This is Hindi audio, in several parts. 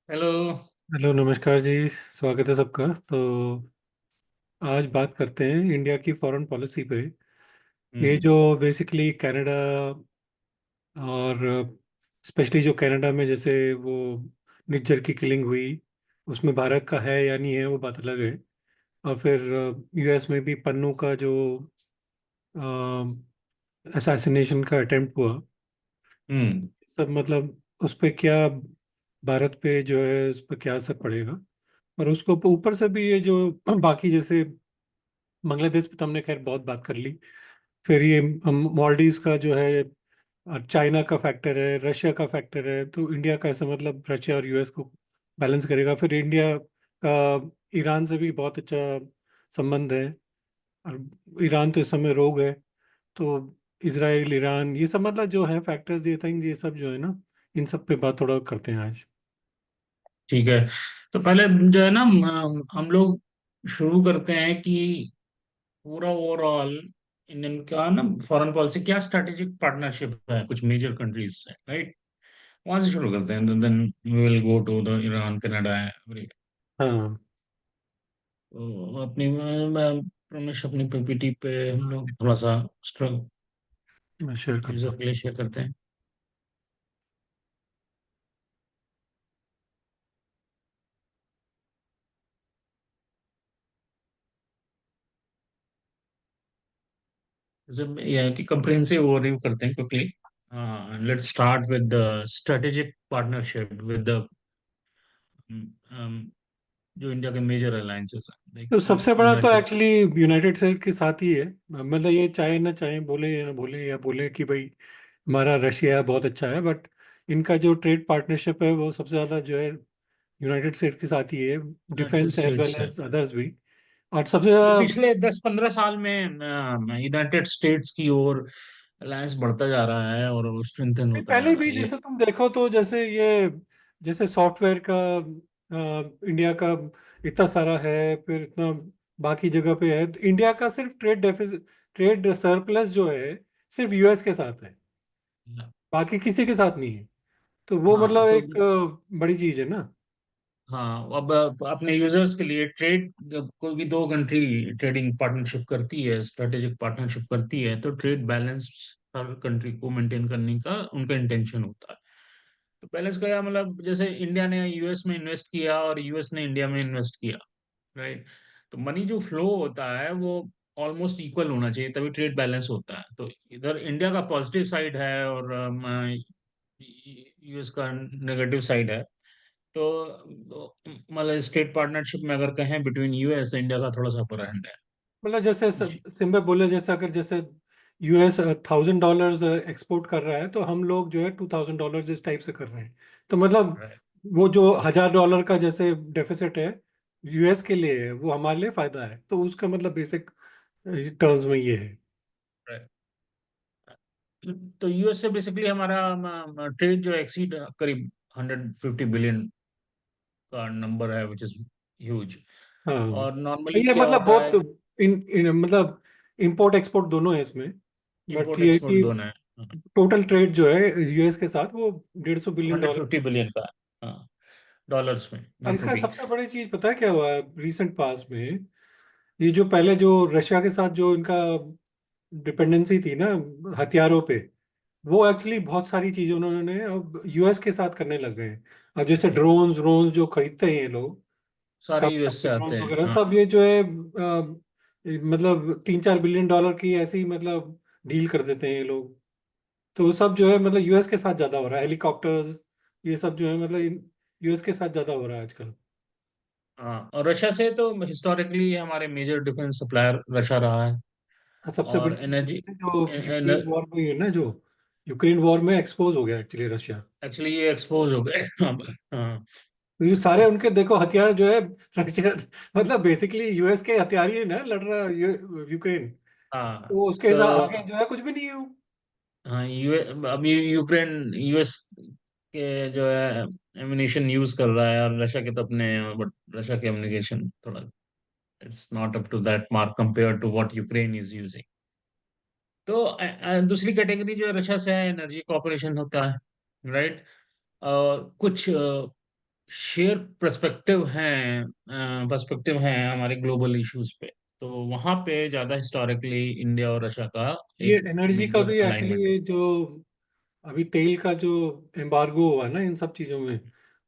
हेलो। हेलो, नमस्कार जी। स्वागत है सबका। तो आज बात करते हैं इंडिया की फॉरेन पॉलिसी पे। ये हम्म। जो बेसिकली कनाडा और स्पेशली जो कनाडा में जैसे वो निज्जर की किलिंग हुई, उसमें भारत का है या नहीं है वो बात अलग है। और फिर यूएस में भी पन्नू का जो असैसिनेशन का अटेम्प्ट हुआ, हम्म। सब मतलब उस पे क्या, भारत पे जो है उस पर क्या असर पड़ेगा। और उसको ऊपर से भी ये जो बाकी जैसे बांग्लादेश पे तो हमने खैर बहुत बात कर ली। फिर ये मालदीव्स का जो है, चाइना का फैक्टर है, रशिया का फैक्टर है, तो इंडिया का ऐसा मतलब रशिया और यूएस को बैलेंस करेगा। फिर इंडिया का ईरान से भी बहुत अच्छा संबंध है, और ईरान तो इस समय रोग है। तो इसराइल, ईरान, ये सब मतलब जो है फैक्टर्स, ये थिंग, ये सब जो है ना, इन सब पे बात थोड़ा करते हैं आज। ठीक है। तो पहले जो है ना हम लोग शुरू करते हैं कि पूरा ओवरऑल इंडियन का ना फॉरेन पॉलिसी क्या स्ट्रेटेजिक पार्टनरशिप है कुछ मेजर कंट्रीज से, राइट। वहां से शुरू करते हैं, then we will go to the Iran, Canada है अमेरिका। हाँ, तो अपनी रमेश अपनी पीपीटी पे हम लोग थोड़ा सा स्ट्रगल मैं शेयर करता यूजर हूँ। के लिए शेयर करते हैं। जब यह है कि कंप्रिहेंसिव ओवरव्यू करते हैं quickly. Let's start with the strategic partnership with the जो इंडिया के मेजर अलायंसेस हैं, लाइक तो सबसे बड़ा तो यूनाइटेड। एक्चुअली यूनाइटेड स्टेट के साथ ही है। मतलब ये चाहे ना चाहे, बोले या ना बोले, या बोले कि भाई हमारा रशिया बहुत अच्छा है, बट इनका जो ट्रेड पार्टनरशिप है वो सबसे ज़्यादा जो है यूनाइटेड स्टेट के साथ ही है। United defence as well states है। एज अदर्स भी। और सबसे ये ज़्यादा पिछले 10-15 साल में यूनाइटेड स्टेट्स की ओर अलायंस बढ़ता जा रहा है और स्ट्रेंथन होता जा पहले रहा भी है ये। जैसे तुम देखो तो जैसे ये, जैसे सॉफ्टवेयर का इंडिया का इतना सारा है, फिर इतना बाकी जगह पे है, तो इंडिया का सिर्फ ट्रेड डेफिसिट, ट्रेड सरप्लस जो है सिर्फ यूएस के साथ है, बाकी किसी के साथ नहीं है। तो वो हाँ मतलब तो एक बड़ी चीज है ना। हाँ, अब अपने यूजर्स के लिए ट्रेड, जब कोई भी दो कंट्री ट्रेडिंग पार्टनरशिप करती है, स्ट्रेटेजिक पार्टनरशिप करती है, तो ट्रेड बैलेंस हर कंट्री को मेंटेन करने का उनका इंटेंशन होता है। तो बैलेंस का मतलब जैसे इंडिया ने यूएस में इन्वेस्ट किया और यूएस ने इंडिया में इन्वेस्ट किया, राइट। तो मनी जो फ्लो होता है वो ऑलमोस्ट इक्वल होना चाहिए, तभी ट्रेड बैलेंस होता है। तो इधर इंडिया का पॉजिटिव साइड है और यूएस का नेगेटिव साइड है। तो मतलब स्टेट पार्टनरशिप में अगर कहें बिटवीन यूएस इंडिया का थोड़ा सा अपर हैंड है। मतलब जैसे जी। सिंबे बोले, जैसे अगर जैसे यूएस $1,000 एक्सपोर्ट कर रहा है, तो हम लोग जो है $2,000 इस टाइप से कर रहे हैं। तो मतलब राइट। वो जो $1,000 का जैसे डेफिसिट है यूएस के लिए है, वो हमारे लिए फायदा है। तो उसका मतलब बेसिक टर्म्स में ये है। राइट। तो यूएस से बेसिकली हमारा ट्रेड जो एक्सीड करीब 150 बिलियन का नंबर है, विच इज ह्यूज। हाँ, और नॉर्मली ये क्या मतलब होता है, बहुत इन मतलब इंपोर्ट एक्सपोर्ट दोनों है इसमें। बट इंपोर्ट ये है एक्सपोर्ट कि दोनों है। टोटल ट्रेड जो है यूएस के साथ वो $150 बिलियन। 150 बिलियन का, हाँ, डॉलर्स में, और नॉट इसका रुपी। सबसे बड़ी चीज पता है क्या हुआ है रिसेंट पास में? ये जो पहले जो रशिया के साथ जो इनका डिपेंडेंसी थी ना हथियारों पे, वो एक्चुअली बहुत सारी चीजें उन्होंने अब यूएस के साथ करने लग गए हैं। अब जैसे ड्रोन्स ड्रोन्स जो खरीदते हैं ये लोग, सारे यूएस कामयाबी से आते ड्रोन्स हैं, वगैरह हाँ। सब, ये जो है मतलब $3-4 बिलियन की ऐसी मतलब डील कर देते हैं ये लोग। तो वो सब जो है मतलब यूएस के साथ ज्यादा हो रहा है, हेलीकॉप्टर्स, ये सब जो है मतलब यूएस के साथ ज्यादा हो रहा है आजकल। हाँ, और रशिया से तो हिस्टोरिकली हमारे मेजर डिफेंस सप्लायर रशिया रहा है। और सबसे बड़ी और चीज एनर्जी, है जो यूक्रेन वॉर में है ना, जो यूक्रेन वॉर में एक्सपोज हो गया एक्चुअली रशिया। एक्चुअली ये एक्सपोज हो गए अब, हाँ। तो ये सारे उनके देखो हथियार जो है रशिया, मतलब बेसिकली यूएस के हथियार ही है ना लड़ रहा यूक्रेन। हाँ तो उसके तो आगे जो है कुछ भी नहीं है वो। हाँ, अब यूक्रेन यूएस के जो है एमिनेशन यूज कर रहा है, और रशिया के तो अपने, बट रशिया के एमिनेशन थोड़ा, it's not up to that mark compare to what Ukraine is using. तो दूसरी कैटेगरी जो है रशिया से है, एनर्जी कॉर्पोरेशन होता है, राइट। कुछ शेयर पर्सपेक्टिव हैं हमारे ग्लोबल इश्यूज पे। तो वहां पे ज्यादा हिस्टोरिकली इंडिया और रशिया का ये एक एनर्जी का मेजर भी एक्चुअली, अलाइनमेंट है। ये जो अभी तेल का जो एम्बार्गो हुआ ना इन सब चीज़ों में,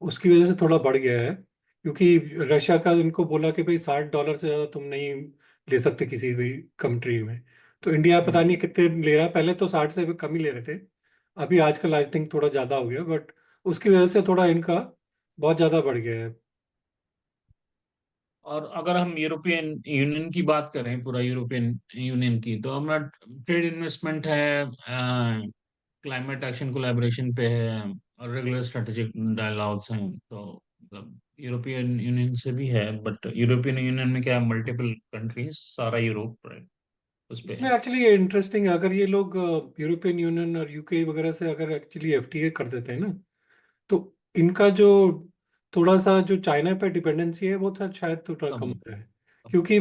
उसकी वजह से थोड़ा बढ़ गया है। क्योंकि रशिया का इनको बोला कि भाई $60 से ज़्यादा तुम नहीं ले सकते किसी भी कंट्री में। तो इंडिया पता हम्म। नहीं कितने ले रहा है, पहले तो 60 से भी कम ही ले रहे थे। अभी आजकल आई थिंक थोड़ा ज़्यादा हो गया, बट उसकी वजह से थोड़ा इनका बहुत ज़्यादा बढ़ गया है। और अगर हम यूरोपियन यूनियन की बात करें, पूरा यूरोपियन यूनियन की, तो हमारा ट्रेड इन्वेस्टमेंट है, क्लाइमेट एक्शन कोलैबोरेशन पे है, और रेगुलर स्ट्रेटेजिक डायलॉग्स हैं। तो मतलब यूरोपियन यूनियन से भी है, बट यूरोपियन यूनियन में क्या, मल्टीपल कंट्रीज, सारा यूरोप right, उस पे इसमें है। एक्चुअली ये इंटरेस्टिंग है, अगर ये लोग यूरोपियन यूनियन और यूके वगैरह से अगर एक्चुअली एफटीए कर देते हैं ना, तो इनका जो थोड़ा सा जो चाइना पे डिपेंडेंसी है वो था शायद थोड़ा कम कम हो जाए। कम। क्योंकि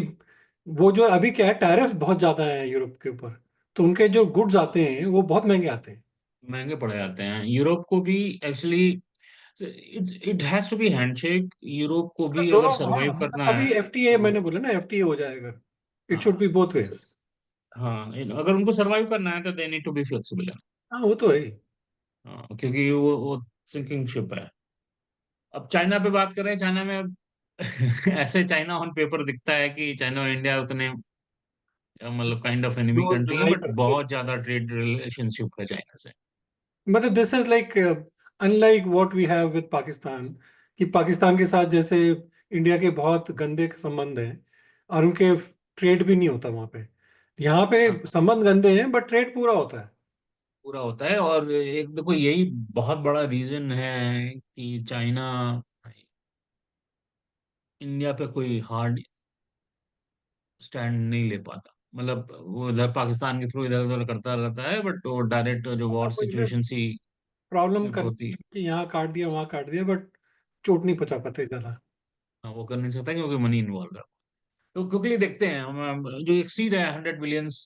वो जो अभी क्या है, टैरिफ बहुत ज्यादा है यूरोप के ऊपर। तो उनके जो गुड्स आते हैं वो बहुत महंगे आते हैं। महंगे पड़ जाते हैं यूरोप को भी actually. It it has to be handshake, Europe को मतलब भी अगर दोनों, हाँ, सरवाइव मतलब करना है तभी एफटीए, तो। मैंने बोला ना एफटीए हो जाएगा। इट शुड हाँ। Be both ways. हाँ, अगर उनको सरवाइव करना है तो they need to be flexible. हाँ, वो तो है ही। हाँ, क्योंकि वो सिंकिंग शिप है। अब चाइना पे बात करें, चाइना में अब ऐसे चाइना ऑन पेपर दिखता है कि चाइना और इंडिया उतने मतलब काइंड ऑफ एनिमी जो कंट्री है, लड़ाई बट करते हैं, बहुत ज्यादा ट्रेड रिलेशनशिप है चाइना से। मतलब this is like unlike what we have with Pakistan. कि पाकिस्तान के साथ जैसे इंडिया के बहुत गंदे संबंध हैं, और उनके ट्रेड भी नहीं होता वहां पे। यहाँ पे हाँ, संबंध गंदे हैं बट ट्रेड पूरा होता है। पूरा होता है। और एक देखो, यही बहुत बड़ा रीजन है कि चाइना इंडिया पे कोई हार्ड स्टैंड नहीं ले पाता। मतलब वो इधर पाकिस्तान के थ्रू इधर उधर करता रहता है, बट वो डायरेक्ट जो वॉर कोई इन्हें सिचुएशन सी प्रॉब्लम जब करनी होती है कि यहाँ काट दिया वहाँ काट दिया, बट चोट नहीं पहुंचा पाते ज्यादा। है, वो कर नहीं सकता क्योंकि मनी इन्वॉल्व है। तो क्विकली देखते हैं हम, जो एक्सीड है 100 बिलियंस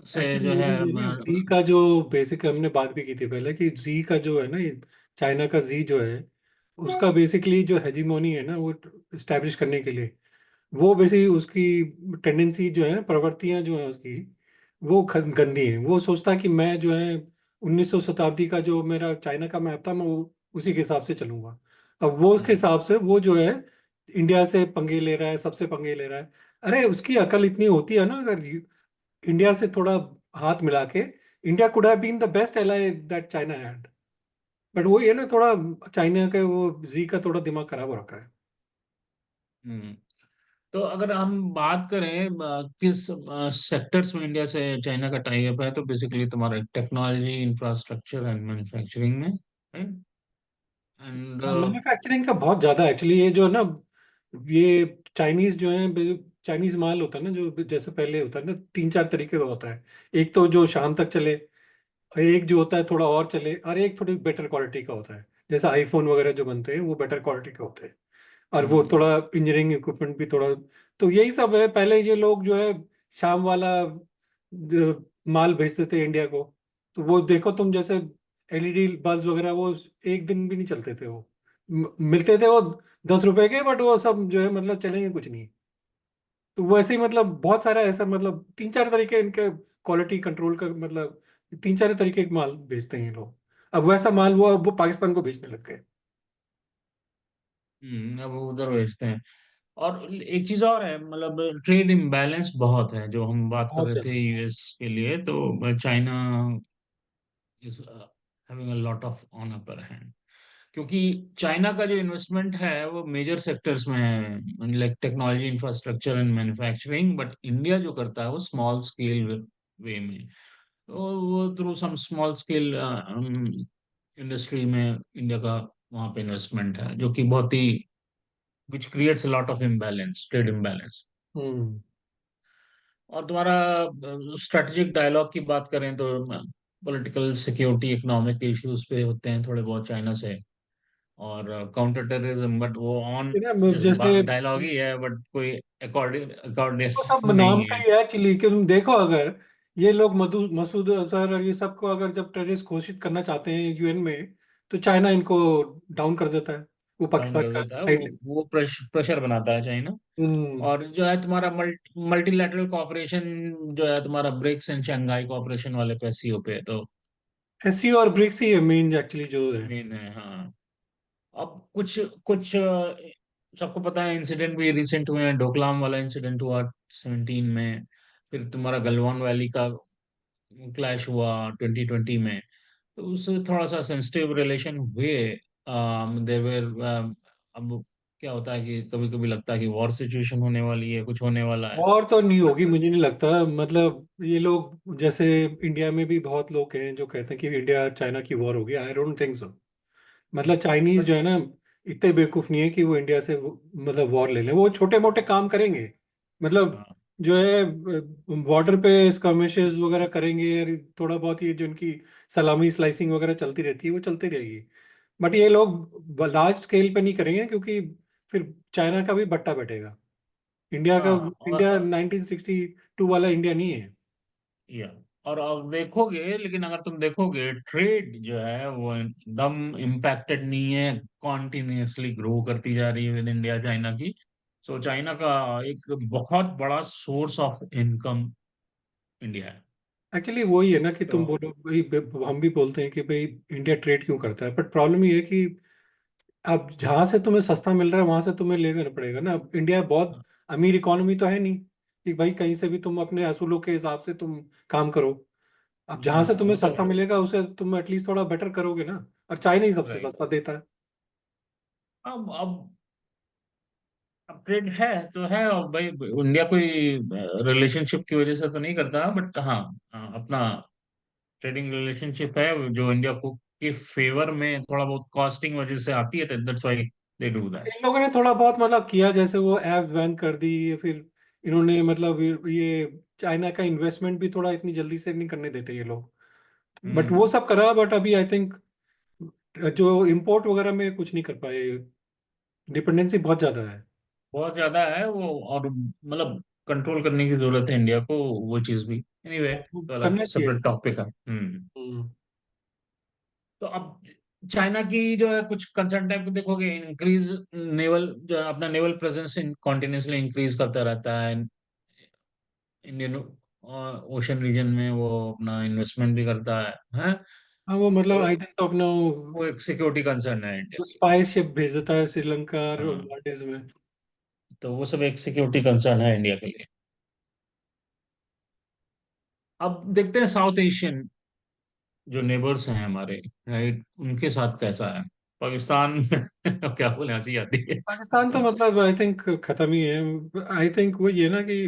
से एक्चुअली जो ये है ये ना जी का जो बेसिक, हमने बात भी की थी पहले कि जी का जो है ना, ये चाइना का जी जो है, उसका बेसिकली जो हेजीमोनी है ना वो इस्टेब्लिश करने के लिए, वो बेसिकली उसकी टेंडेंसी जो है, प्रवृत्तियां जो है उसकी, वो गंदी हैं। वो सोचता है कि मैं जो है 1900 शताब्दी का जो मेरा चाइना का मैप था, मैं वो उसी के हिसाब से चलूंगा। अब वो उसके हम्म, हिसाब से वो जो है इंडिया से पंगे ले रहा है, सबसे पंगे ले रहा है। अरे उसकी अकल इतनी होती है ना, अगर इंडिया से थोड़ा हाथ मिला के, India could have been the best ally that China had. But वो ये ना थोड़ा चाइना का वो जी का थोड़ा दिमाग खराब हो रखा है। हम्म। तो अगर हम बात करें किस सेक्टर्स में इंडिया से चाइना का टाई अप है, तो बेसिकली तुम्हारा टेक्नोलॉजी, इंफ्रास्ट्रक्चर एंड मैन्युफैक्चरिंग में है। एंड मैन्युफैक्चरिंग का बहुत ज्यादा एक्चुअली, ये जो है ना, ये चाइनीज जो है, चाइनीज माल होता है ना, जो जैसे पहले होता है ना, 3-4 तरीके का होता है। एक तो जो शाम तक चले, और एक जो होता है थोड़ा और चले, और एक थोड़ी बेटर क्वालिटी का होता है। जैसे आईफोन वगैरह जो बनते हैं वो बेटर क्वालिटी के होते हैं, और वो हम्म, थोड़ा इंजीनियरिंग इक्विपमेंट भी थोड़ा। तो यही सब है। पहले ये लोग जो है शाम वाला माल भेजते थे इंडिया को। तो वो देखो तुम, जैसे एलईडी बल्ब वगैरह, वो एक दिन भी नहीं चलते थे। वो मिलते थे वो 10 रुपए के, बट वो सब जो है मतलब चलेंगे कुछ नहीं। तो वो ऐसे ही मतलब बहुत सारा ऐसा, मतलब 3-4 तरीके इनके क्वालिटी कंट्रोल का, मतलब 3-4 तरीके के माल बेचते हैं ये लोग। अब वैसा माल वो अब वो पाकिस्तान को बेचने लग गए। अब वो उधर भेजते हैं। और एक चीज और है, मतलब ट्रेड इम्बैलेंस बहुत है, जो हम बात कर बहुत रहे थे ज्यादा। यूएस के लिए, तो China is having a lot of on upper hand. क्योंकि चाइना का जो इन्वेस्टमेंट है वो मेजर सेक्टर्स में है, like technology, infrastructure and manufacturing, but India जो करता है वो स्मॉल स्केल वे में। तो वो through some small scale industry में इंडिया का वहाँ पे इन्वेस्टमेंट है, जो कि बहुत ही which creates lot of imbalance, trade imbalance. Hmm. और तुम्हारा स्ट्रेटेजिक डायलॉग की बात करें तो पॉलिटिकल, सिक्योरिटी, इकोनॉमिक इश्यूज पे होते हैं थोड़े बहुत चाइना से। और काउंटर टेररिज्म, बट वो ऑन फिर ना जस्ट जैसे डायलॉग ही है, बट कोई अकॉर्डिंग अकॉर्डिंग वो सब नाम नहीं का है। ही है एक्चुअली। कि तुम देखो, अगर ये लोग मसूद अजहर और ये सबको अगर जब टेररिस्ट घोषित करना चाहते हैं यूएन में, तो चाइना इनको डाउन कर देता है। वो कम पाकिस्तान कर का देता है, साइड। वो प्रेशर बनाता है चाइना। हम्म। और जो है तुम्हारा मल्टीलैटरल कॉपरेशन, जो है तुम्हारा ब्रिक्स एंड शंघाई कॉपरेशन वाले पे, एससीओ पे, तो एससीओ और ब्रिक्स ही है मेन एक्चुअली जो है। मेन है। हाँ, अब कुछ कुछ सबको पता है इंसिडेंट भी रिसेंट हुए हैं, डोकलाम वाला इंसिडेंट हुआ 17 में, फिर तुम्हारा गलवान वैली का क्लैश हुआ 2020 में। तो उससे थोड़ा सा सेंसिटिव रिलेशन हुए। देर वेर अब क्या होता है कि कभी कभी लगता है कि वॉर सिचुएशन होने वाली है, कुछ होने वाला है। वॉर तो नहीं होगी, मुझे नहीं लगता। मतलब ये लोग जैसे इंडिया में भी बहुत लोग हैं जो कहते हैं कि इंडिया चाइना की वॉर होगी। I don't think so. मतलब चाइनीज बट जो है ना, इतने बेवकूफ नहीं है कि वो इंडिया से मतलब वॉर ले लें। वो छोटे मोटे काम करेंगे, मतलब जो है बॉर्डर पे स्कर्मिशेस वगैरह करेंगे, और थोड़ा बहुत ये जो इनकी सलामी स्लाइसिंग वगैरह चलती रहती है वो चलती रहेगी। बट ये लोग लार्ज स्केल पे नहीं करेंगे, क्योंकि फिर चाइना का भी बट्टा बैठेगा। इंडिया का, हाँ, इंडिया 1962 वाला इंडिया नहीं है। या और देखोगे, लेकिन अगर तुम देखोगे ट्रेड जो है वो एकदम इम्पैक्टेड नहीं है, कॉन्टिन्यूसली ग्रो करती जा रही है विद इंडिया चाइना की। सो चाइना का एक बहुत बड़ा सोर्स ऑफ इनकम इंडिया है। एक्चुअली वही है ना कि तो तुम बोलो भाई, हम भी बोलते हैं कि भाई इंडिया ट्रेड क्यों करता है, बट प्रॉब्लम ये है कि अब जहां से तुम्हें सस्ता मिल रहा है वहां से तुम्हें लेना पड़ेगा ना। अब इंडिया बहुत अमीर इकोनॉमी तो है नहीं कि भाई कहीं से भी तुम अपने असूलों के हिसाब से तुम काम करो। अब जहां से हाँ, तुम्हें वो तो सस्ता मिलेगा उसे तुम एटलीस्ट थोड़ा बेटर करोगे ना। और चाइना ही सबसे राइट। सस्ता देता है। अब अपग्रेड है तो है, और भाई इंडिया कोई रिलेशनशिप की वजह से तो नहीं करता, बट हाँ, अपना ट्रेडिंग रिलेशनशिप है जो इंडिया को के फेवर में थोड़ा बहुत कॉस्टिंग वजह से आती है, that's why they do that. इन लोगों ने थोड़ा बहुत मतलब किया, जैसे वो ऐप बैन कर दी, फिर इन्होंने मतलब ये चाइना का इन्वेस्टमेंट भी थोड़ा इतनी जल्दी से नहीं करने देते ये लोग। बट वो हम्म। सब करा, बट अभी आई थिंक जो इंपोर्ट वगैरह में कुछ नहीं कर पाए। डिपेंडेंसी बहुत ज्यादा है। बहुत ज्यादा है वो, और मतलब कंट्रोल करने की जरूरत है इंडिया को, वो चीज भी। एनीवे, वो तो अलग करना चाहिए। सेपरेट टॉपिक है। हम्म। तो अब चाइना की जो है कुछ कंसर्न टाइप को देखोगे, इंक्रीज नेवल, जो है अपना नेवल प्रेजेंस कॉन्टिन्यूसली इंक्रीज करता रहता है इंडियन ओशन रीजन में, वो अपना इन्वेस्टमेंट भी करता है। हाँ, वो मतलब तो आई थिंक तो अपना वो एक सिक्योरिटी कंसर्न है इंडिया की। स्पाइस शिप भेज देता है श्रीलंका और हाँ, मालदीव में। तो वो सब एक सिक्योरिटी कंसर्न है इंडिया के लिए। अब देखते हैं साउथ एशियन जो नेबर्स हैं हमारे, राइट, उनके साथ कैसा है पाकिस्तान। तो क्या बोले, हंसी आती है। पाकिस्तान तो मतलब आई थिंक खत्म ही है। आई थिंक वो ये ना कि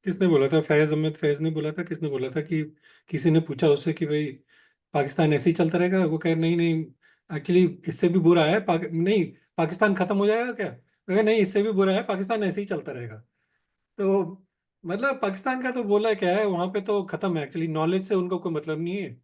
किसने बोला था, फैज अहमद फैज ने बोला था, किसने बोला था कि किसी ने पूछा उससे कि भाई पाकिस्तान ऐसे ही चलता रहेगा? वो कह नहीं नहीं, एक्चुअली इससे भी बुरा है नहीं, पाकिस्तान खत्म हो जाएगा क्या? कहे नहीं, इससे भी बुरा है, पाकिस्तान ऐसे ही चलता रहेगा। तो मतलब पाकिस्तान का तो बोला क्या है, वहां पे तो खत्म है एक्चुअली। नॉलेज से उनको कोई मतलब नहीं है।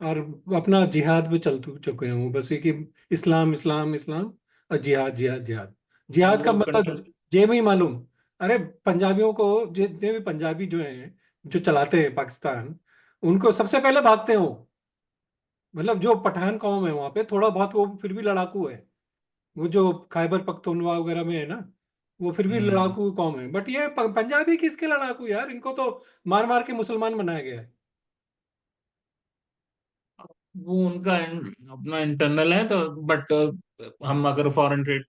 और अपना जिहाद पे चल चुके हैं वो, बस ये कि इस्लाम इस्लाम इस्लाम और जिहाद जिहाद जिहाद। जिहाद का वो मतलब कंट्रोल। जे में ही मालूम। अरे पंजाबियों को, जितने भी पंजाबी जो हैं जो चलाते हैं पाकिस्तान, उनको सबसे पहले भागते हैं वो। मतलब जो पठान कौम है वहां पे थोड़ा बहुत वो फिर भी लड़ाकू है। वो जो खैबर पख्तूनवा वगैरह में है ना, वो फिर भी हम्म। लड़ाकू कौम है। बट ये पंजाबी किसके लड़ाकू यार? इनको तो मार मार के मुसलमान बनाया गया है। वो उनका अपना इंटरनल है, तो बट हम अगर फॉरेन ट्रेड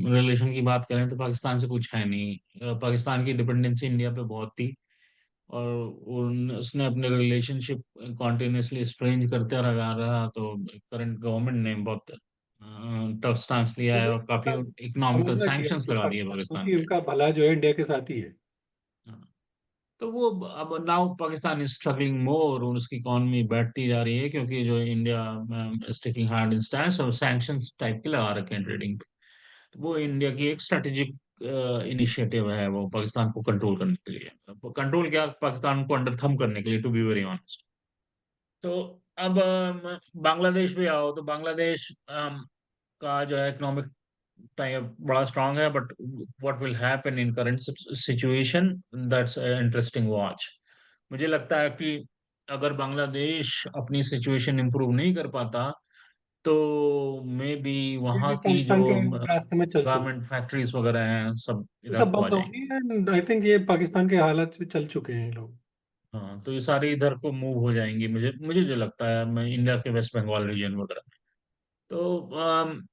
रिलेशन की बात करें तो पाकिस्तान से कुछ है नहीं। पाकिस्तान की डिपेंडेंसी इंडिया पे बहुत थी, और उसने अपने रिलेशनशिप कॉन्टिन्यूसली स्ट्रेंज करते रहा रहा, तो करंट गवर्नमेंट ने बहुत टफ स्टांस लिया है, मुझे और काफी मतलब इकोनॉमिकल समझना चाहिए सैंक्शंस उनको लगा दिए पाकिस्तान को पाकिस्तान कि पे। उनका भला जो है इंडिया के साथ ही है। हाँ। तो वो अब नाउ पाकिस्तान इज स्ट्रगलिंग मोर, और उसकी इकॉनमी बैठती जा रही है, क्योंकि जो India is taking hard in stand और सैंक्शंस टाइप के लगा रखे हैं ट्रेडिंग पे। तो वो इंडिया की एक स्ट्रेटेजिक इनिशिएटिव है, वो पाकिस्तान को कंट्रोल करने के लिए, कंट्रोल क्या, पाकिस्तान को अंडर थंब करने के लिए, टू बी वेरी ऑनेस्ट। तो अब बांग्लादेश भी आओ, तो बांग्लादेश का जो है इकोनॉमिक टाइप बड़ा स्ट्रांग है, but what will happen in current situation, that's interesting watch. मुझे लगता है कि अगर बांग्लादेश अपनी सिचुएशन इंप्रूव नहीं कर पाता, तो मे बी ये वहाँ भी की जो पाकिस्तान के रास्ते में चल चुके, गारमेंट फैक्ट्रीज वगैरह हैं सब ये इधर सब को आ बंद जाएंगी। होंगी एंड आई थिंक ये पाकिस्तान के हालात पे चल चुके हैं ये लोग। हाँ, तो ये सारे इधर को मूव हो जाएंगे, मुझे मुझे जो लगता है, मैं इंडिया के वेस्ट बंगाल रीजन वगैरह में। तो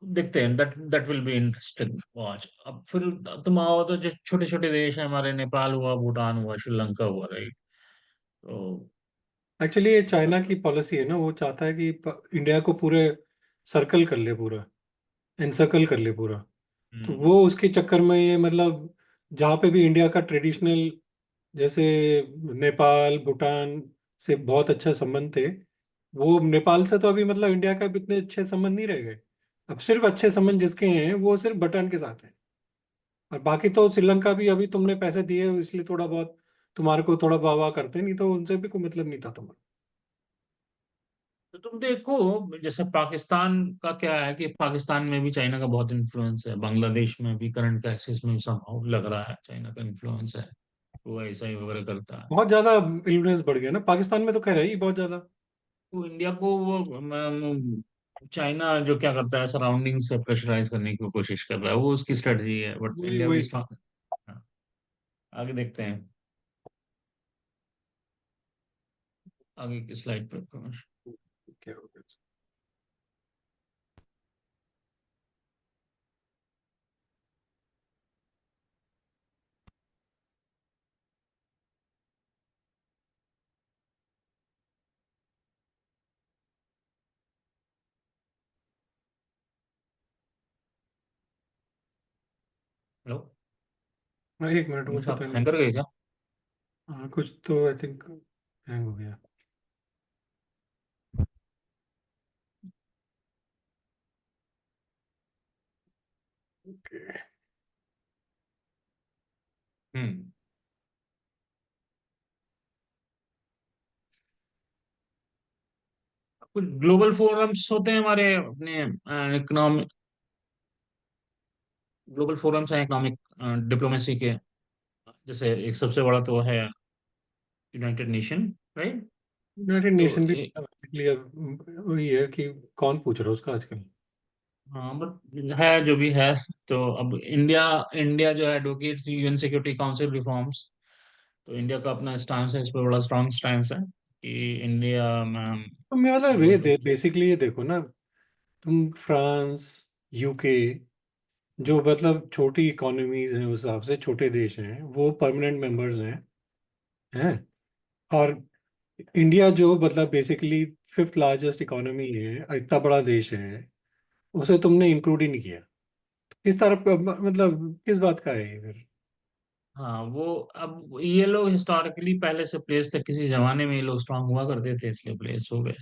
देखते हैं, that that will be interesting watch. अब फिर तुम आओ तो जो छोटे छोटे देश हैं हमारे, नेपाल हुआ, भूटान हुआ, श्रीलंका हुआ, राइट। तो एक्चुअली ये चाइना की पॉलिसी है ना, वो चाहता है कि इंडिया को पूरे सर्कल कर ले, पूरा एनसर्कल कर ले पूरा। तो हम्म वो उसके चक्कर में ये मतलब जहाँ पे भी इंडिया का ट्रेडिशनल, जैसे नेपाल भूटान से बहुत अच्छा संबंध थे, वो नेपाल से तो अभी मतलब इंडिया का भी इतने अच्छे संबंध नहीं रह गए। अब सिर्फ अच्छे संबंध जिसके हैं वो सिर्फ भूटान के साथ हैं। और बाकी तो श्रीलंका भी अभी तुमने पैसे दिए इसलिए थोड़ा बहुत तुम्हारे को थोड़ा वाह वाह करते, नहीं तो उनसे भी कोई मतलब नहीं था तुम्हारा। तो तुम देखो, जैसे पाकिस्तान का क्या है कि पाकिस्तान में भी चाइना का बहुत इन्फ्लुएंस है, बांग्लादेश में भी करंट क्राइसिस में समहाउ लग रहा है चाइना का इन्फ्लुएंस है, वो ऐसा ही वगैरह करता है। बहुत ज्यादा इन्फ्लुएंस बढ़ गया ना पाकिस्तान में, तो कह रहे ही बहुत ज्यादा। तो इंडिया को वो चाइना जो क्या करता है, सराउंडिंग से प्रेशराइज करने की कोशिश कर रहा है, वो उसकी स्ट्रेटजी है, बट वही इंडिया भी वही। स्ट्रांग है। आगे देखते हैं, आगे की स्लाइड पर प्रकाश। क्या हो गया? हेलो, हाँ, एक मिनट, वो अच्छा आप पता नहीं। हैंगर गए क्या? हाँ, कुछ तो आई थिंक हैंग हो गया। Okay. हम्म कुछ ग्लोबल फोरम्स होते हैं हमारे अपने, इकोनॉमिक ग्लोबल फोरम्स हैं इकोनॉमिक डिप्लोमेसी के। जैसे एक सबसे बड़ा तो है यूनाइटेड नेशन, राइट। यूनाइटेड तो नेशन भी बेसिकली अब वही है कि कौन पूछ रहा है उसका आजकल। हाँ, बट है जो भी है। तो अब इंडिया इंडिया जो है advocate UN security council reforms. तो इंडिया का अपना स्टांस है, इस पर बड़ा स्ट्रांग स्टांस है कि इंडिया में तो मैं मतलब जो ये बेसिकली ये देखो ना, तुम फ्रांस, यूके, जो मतलब छोटी इकोनॉमीज हैं उस हिसाब से छोटे देश हैं, वो परमानेंट मेंबर्स हैं। और इंडिया जो मतलब बेसिकली फिफ्थ लार्जेस्ट इकोनॉमी है, इतना बड़ा देश है, उसे तुमने इंक्लूड ही नहीं किया। किस तरह मतलब किस बात का है ये फिर? हाँ, वो अब ये लोग हिस्टोरिकली पहले से प्लेस थे, किसी जमाने में ये लोग स्ट्रांग हुआ करते थे इसलिए प्लेस हो गए।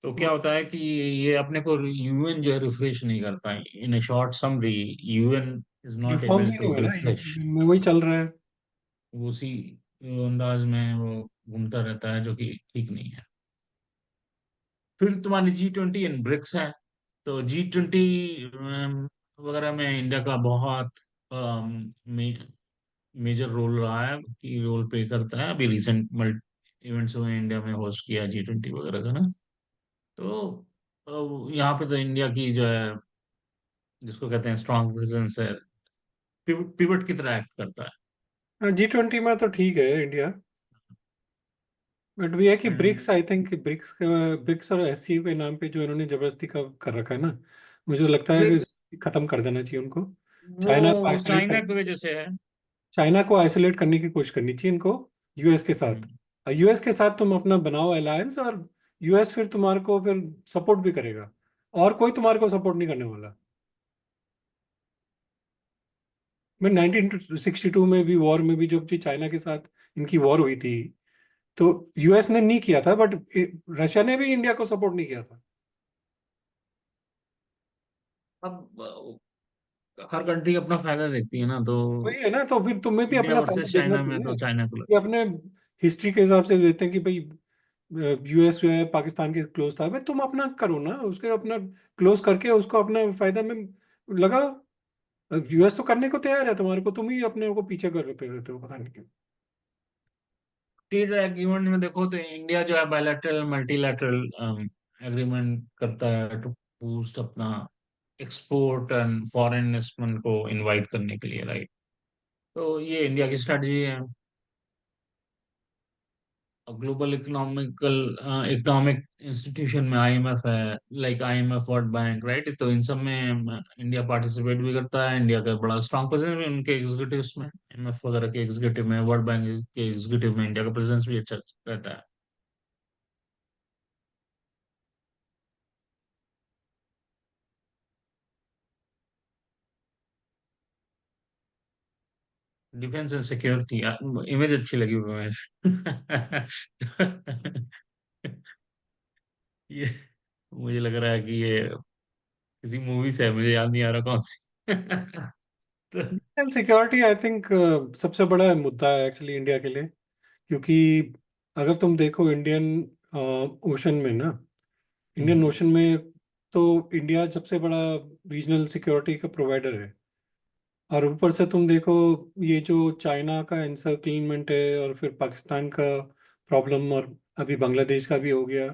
तो क्या होता है कि ये अपने को यूएन जो है रिफ्रेश नहीं करता है, in a short summary, UN is not reforms able ही नहीं टू हुए ना, रिफ्रेश। में वही चल रहा है। वो उसी अंदाज में वो घूमता रहता है, जो कि ठीक नहीं है। फिर तुम्हारी G20 एंड ब्रिक्स है। तो G20 वगैरह में इंडिया का बहुत मेजर रोल रहा है, की रोल प्ले करता है। अभी रिसेंट मल्टी इवेंट्स हुए हैं, इंडिया में होस्ट किया G20 वगैरह का ना। तो यहाँ पे तो इंडिया की जो है, जिसको कहते हैं स्ट्रांग प्रेजेंस है, पिवट की तरह एक्ट करता है। G20 में तो ठीक है इंडिया, बट वो है कि and BRICS, I think BRICS और एससीओ के नाम पे जो इन्होंने जबरदस्ती का कर रखा है ना, मुझे तो लगता है ब्रिक्स कि खत्म कर देना चाहिए उनको। चाइना को वो आइसोलेट चाइना कर की वजह से है। चाइना को आइसोलेट करने की कोशिश करनी चाहिए इनको यूएस के साथ। हम्म और यूएस के साथ तुम अपना बनाओ अलायंस, और यूएस फिर तुम्हारे को फिर सपोर्ट भी करेगा, और कोई तुम्हारे को सपोर्ट नहीं करने वाला। मैं 1962 में भी वॉर में भी जब जी चाइना के साथ इनकी वॉर हुई थी, तो यूएस ने नहीं किया था, बट रशिया ने भी इंडिया को सपोर्ट नहीं किया था। अब हर कंट्री अपना फायदा देखती है ना, तो वही है ना, तो फिर तुम्हें भी इंडिया अपना फायदा वर्सेस देखना चाइना में चाहिए तो ना। चाइना को ये लगता अपने हिस्ट्री के हिसाब से देते हैं कि भाई यूएस जो है पाकिस्तान के क्लोज था, भाई तुम अपना करो ना, उसके अपना क्लोज करके उसको अपना फायदा में लगाओ। यूएस तो करने को तैयार है तुम्हारे को, तुम ही अपने को पीछे करते रहते हो, पता नहीं क्यों। ट्रेड एग्रीमेंट में देखो तो इंडिया जो है बायलैटरल मल्टीलैटरल एग्रीमेंट करता है टू बूस्ट अपना एक्सपोर्ट एंड फॉरेन इन्वेस्टमेंट को इनवाइट करने के लिए, राइट। तो ये इंडिया की स्ट्रेटजी है। ग्लोबल इकोनॉमिक इंस्टीट्यूशन में आईएमएफ है, like IMF, world bank, right. तो इन सब में इंडिया पार्टिसिपेट भी करता है। इंडिया का बड़ा स्ट्रांग प्रेजेंस भी उनके एग्जीक्यूटिव्स में, आईएमएफ वगैरह के एग्जीक्यूटिव में, वर्ल्ड बैंक के एग्जीक्यूटिव में इंडिया का प्रेजेंस भी अच्छा रहता है। डिफेंस एंड सिक्योरिटी, इमेज अच्छी लगी उमेश। ये मुझे लग रहा है कि ये किसी मूवी से है, मुझे याद नहीं आ रहा कौन सी। तो नेशनल सिक्योरिटी आई थिंक सबसे बड़ा मुद्दा है एक्चुअली इंडिया के लिए, क्योंकि अगर तुम देखो इंडियन ओशन में ना, इंडियन हम्म, ओशन में तो इंडिया सबसे बड़ा रीजनल सिक्योरिटी का प्रोवाइडर है। और ऊपर से तुम देखो ये जो चाइना का एनसर्कलिनमेंट है और फिर पाकिस्तान का प्रॉब्लम, और अभी बांग्लादेश का भी हो गया।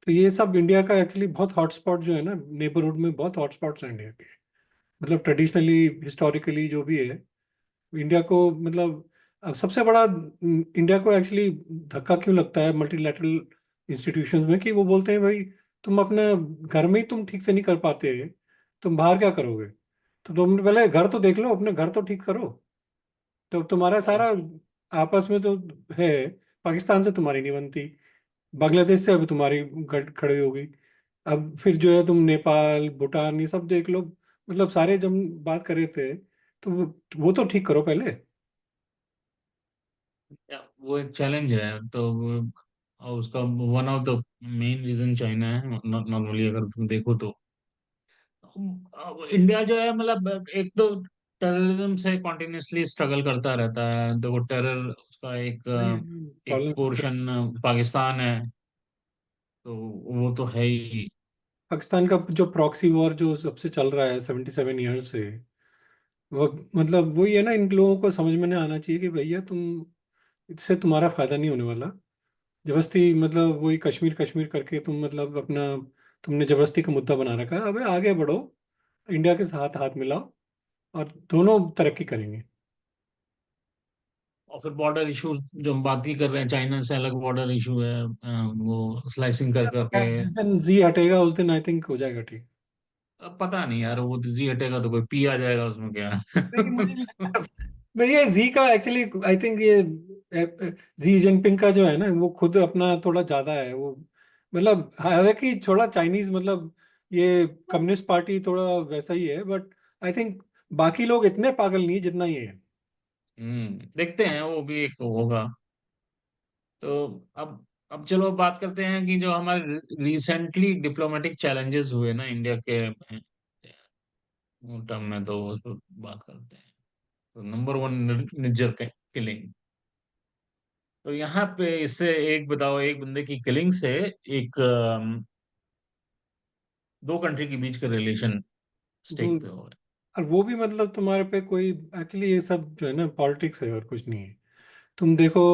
तो ये सब इंडिया का एक्चुअली बहुत हॉटस्पॉट जो है ना, नेबरहुड में बहुत हॉटस्पॉट्स हैं इंडिया के। मतलब ट्रेडिशनली हिस्टोरिकली जो भी है इंडिया को, मतलब अब सबसे बड़ा इंडिया को एक्चुअली धक्का क्यों लगता है मल्टीलैटरल इंस्टीट्यूशंस में, कि वो बोलते हैं भाई तुम अपने घर में ही तुम ठीक से नहीं कर पाते, तुम बाहर क्या करोगे? तो तुम पहले घर तो देख लो, अपने घर तो ठीक करो। तो तुम्हारा सारा आपस में तो है, पाकिस्तान से तुम्हारी नहीं बनती, बांग्लादेश से अभी तुम्हारी खड़ी होगी। अब फिर जो है तुम नेपाल भूटान ये सब देख लो। मतलब सारे जब बात कर रहे थे तो वो तो ठीक करो पहले। वो एक चैलेंज है। तो और उसका one of the main reason China है, नॉर्मली अगर तुम देखो तो। अब इंडिया जो है, मतलब एक तो टेररिज्म से कॉन्टिन्यूसली स्ट्रगल करता रहता है। देखो टेरर उसका एक प्रॉब्लम सबसे, पोर्शन पाकिस्तान है, तो वो तो है ही। पाकिस्तान का जो प्रॉक्सी वॉर जो सबसे चल रहा है 77 ईयर्स से, वो मतलब वही है ना, इन लोगों को समझ में नहीं आना चाहिए कि भैया तुम, इससे तुम्हारा फायदा नहीं होने वाला। जबरदस्ती मतलब वही कश्मीर कश्मीर करके तुम मतलब अपना, तुमने जबरदस्ती का मुद्दा बना रखा है। अबे आगे बढ़ो, इंडिया के साथ हाथ मिलाओ और दोनों तरक्की करेंगे। और फिर बॉर्डर इशू जो हम बात ही कर रहे हैं, चाइना से अलग बॉर्डर इशू है, वो स्लाइसिंग कर तो करके। खैर जिस दिन जी हटेगा उस दिन आई थिंक हो जाएगा ठीक। अब पता नहीं यार, वो तो जी हटेगा तो कोई पी आ जाएगा उसमें क्या लेकिन मुझे नहीं लगता, मैं ये जी का एक्चुअली आई थिंक ये जी जिनपिंग का जो है ना, वो खुद अपना थोड़ा ज्यादा है वो। मतलब हालांकि थोड़ा चाइनीज, मतलब ये कम्युनिस्ट पार्टी थोड़ा वैसा ही है, बट आई थिंक बाकी लोग इतने पागल नहीं जितना ये है। देखते हैं, वो भी एक होगा। तो अब चलो अब बात करते हैं कि जो हमारे रिसेंटली डिप्लोमेटिक चैलेंजेस हुए ना इंडिया के टर्म में, तो उस पर बात करते हैं। तो नंबर वन, निज्जर किलिंग। तो यहाँ पे इससे एक बताओ, एक बंदे की किलिंग से एक दो कंट्री के बीच का रिलेशन वो, स्टेक पे हो गया। और वो भी मतलब तुम्हारे पे कोई, एक्चुअली ये सब जो है ना पॉलिटिक्स है और कुछ नहीं है। तुम देखो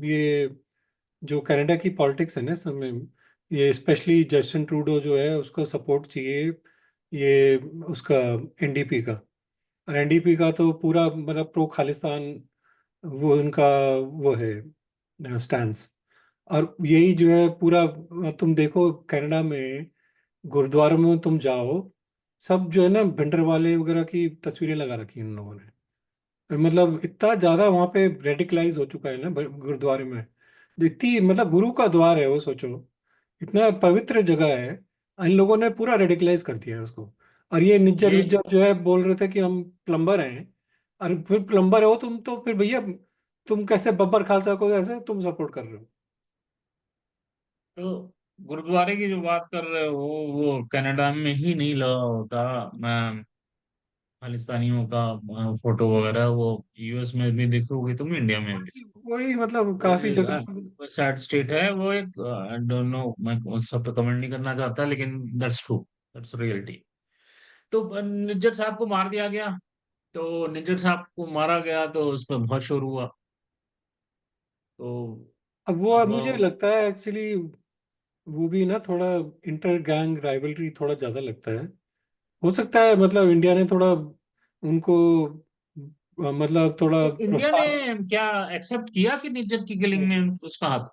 ये जो कनाडा की पॉलिटिक्स है ना इस समय, ये स्पेशली जस्टिन ट्रूडो जो है उसका सपोर्ट चाहिए, ये उसका एनडीपी का। और एनडीपी का तो पूरा मतलब प्रो खालिस्तान, वो उनका वो है स्टैंस। और यही जो है पूरा, तुम देखो कनाडा में गुरुद्वारों में तुम जाओ, सब जो है ना भिंडरवाले वगैरह की तस्वीरें लगा रखी हैं उन लोगों ने। मतलब इतना ज्यादा वहां पे रेडिकलाइज हो चुका है ना गुरुद्वारे में। जो इतनी मतलब गुरु का द्वार है वो, सोचो इतना पवित्र जगह है, इन लोगों ने पूरा रेडिकलाइज कर दिया है उसको। और ये निज्जर ये विज्जर जो है बोल रहे थे कि हम प्लम्बर हैं। और फिर प्लम्बर हो तुम तो फिर भैया तुम कैसे बब्बर खालसा को ऐसे तुम सपोर्ट कर रहे हो? तो गुरुद्वारे की जो बात कर रहे हो, वो कनाडा में ही नहीं लगा होता। मैं खालिस्तानियों का फोटो वगैरह वो यूएस में भी देखोगे तुम, इंडिया में भी। वही मतलब वो काफी जगह सैड स्टेट है वो एक। आई डोंट नो, मैं उस सब पे कमेंट नहीं करना चाहता, लेकिन दैट्स ट्रू, दैट्स रियलिटी। तो निज्जर साहब को मार दिया गया। तो निज्जर साहब को मारा गया तो उस पर बहुत शोर हुआ। तो अब वो अब मुझे लगता है एक्चुअली वो भी ना थोड़ा इंटर गैंग राइवलरी थोड़ा ज्यादा लगता है। हो सकता है मतलब इंडिया ने थोड़ा उनको मतलब थोड़ा तो इंडिया ने प्रोत्साहन। क्या एक्सेप्ट किया कि निज्जर की किलिंग में उसका हाथ?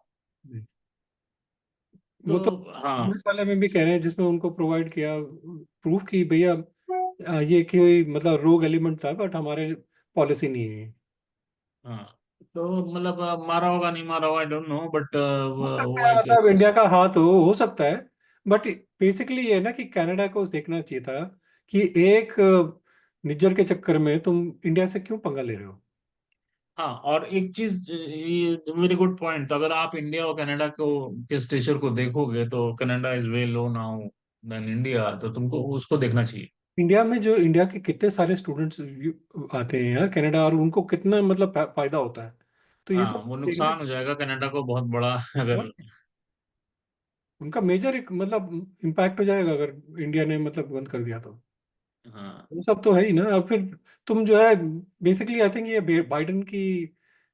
तो वो तो हाँ। पुलिस वाले में भी कह रहे हैं जिसमें उनको प्रोवाइड किया प्रूफ कि भैया ये कोई मतलब रोग एलिमेंट था बट हमारे पॉलिसी नहीं है। हाँ, तो मतलब मारा होगा नहीं मारा होगा, आई डोंट नो, बट हो सकता है व्हाइट मतलब इंडिया का हाथ हो सकता है। बट बेसिकली ये है ना कि कनाडा को देखना चाहिए था कि एक निज्जर के चक्कर में तुम इंडिया से क्यों पंगा ले रहे हो। हाँ, और एक चीज, ये वेरी गुड पॉइंट, अगर आप इंडिया और कनाडा को के स्टेचर को देखोगे तो Canada is way low now than India, तो तुमको उसको देखना चाहिए। इंडिया में जो इंडिया के कितने सारे स्टूडेंट्स आते हैं यार कनाडा और उनको कितना मतलब फायदा होता है। तो ये हाँ, सब वो देखना नुकसान हो जाएगा कनाडा को बहुत बड़ा अगर। चाहिए। उनका मेजर एक मतलब इम्पैक्ट हो जाएगा अगर इंडिया ने मतलब बंद कर दिया तो। हाँ। वो सब तो है ही ना। और फिर तुम जो है बेसिकली आई थिंक ये बाइडन की